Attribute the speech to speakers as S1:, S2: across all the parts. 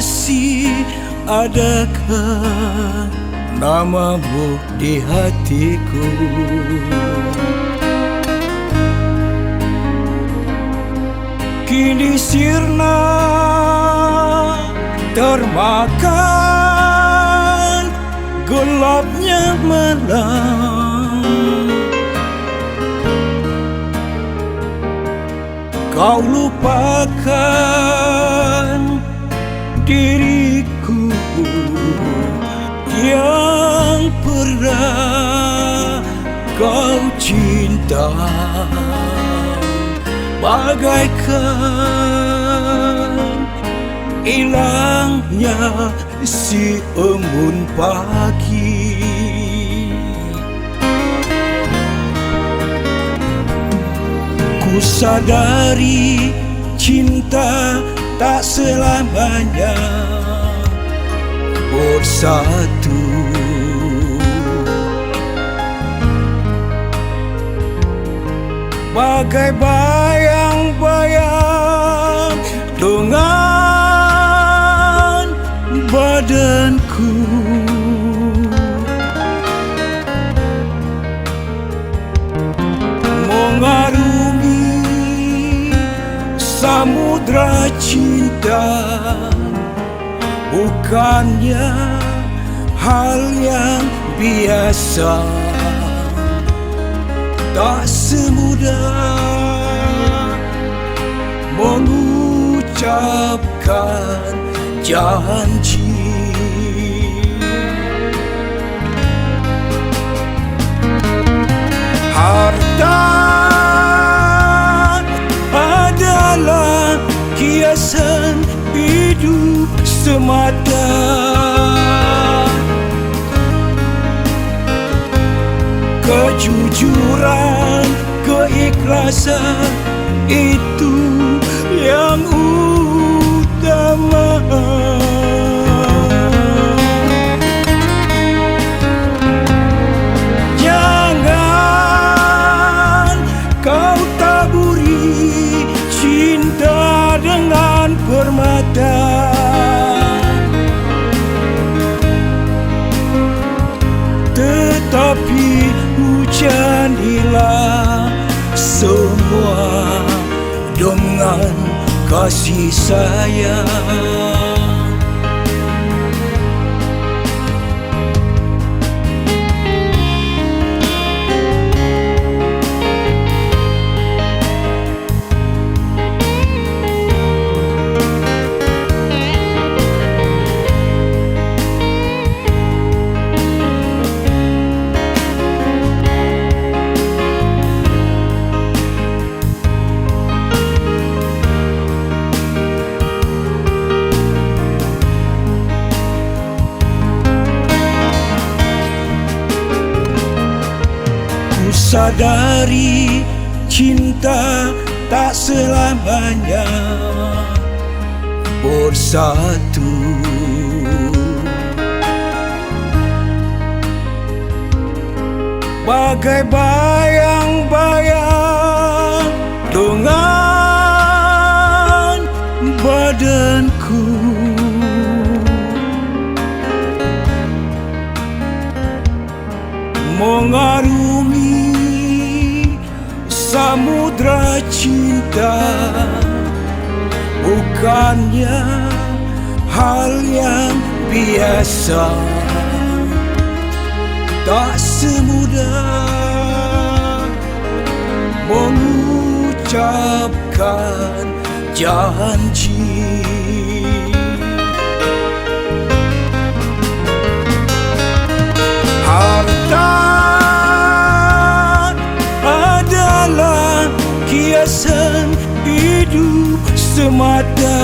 S1: masih adakah namamu di hatiku? Kini sirna termakan gelapnya malam. Kau lupakan diriku yang pernah kau cinta, bagaikan hilangnya si embun pagi. Ku sadari cinta tak selamanya bersatu. Bagai bayang-bayang dengan badanku, mengarungi samudra cinta, bukannya hal yang biasa. Tak semudah mengucapkan janji. Harta adalah hiasan hidup semata. Kejujuran, keikhlasan itu yang utama. Jangan kau taburi cinta dengan permata. Tetapi hujanilah semua dengan kasih sayang. Sadari cinta tak selamanya bersatu. Bagai bayang-bayang dengan badanku, mengarungi samudra cinta, bukannya hal yang biasa. Tak semudah mengucapkan janji. Harta adalah hiasan hidup semata.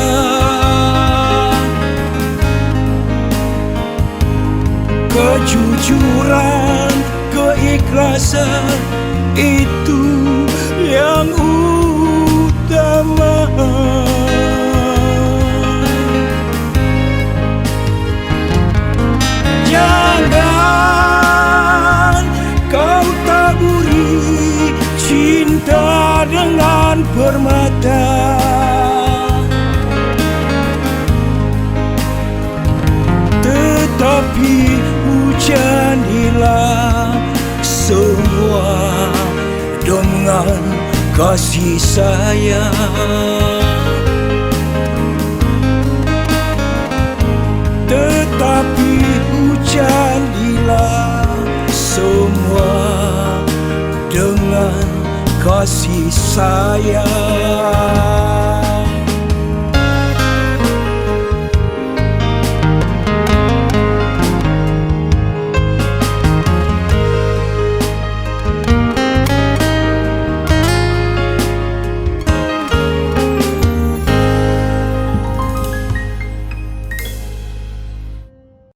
S1: Kejujuran, keikhlasan itu yang utama. Jangan kau taburi cinta dengan permata. kasih sayang. Tetapi hujanilah semua dengan kasih sayang.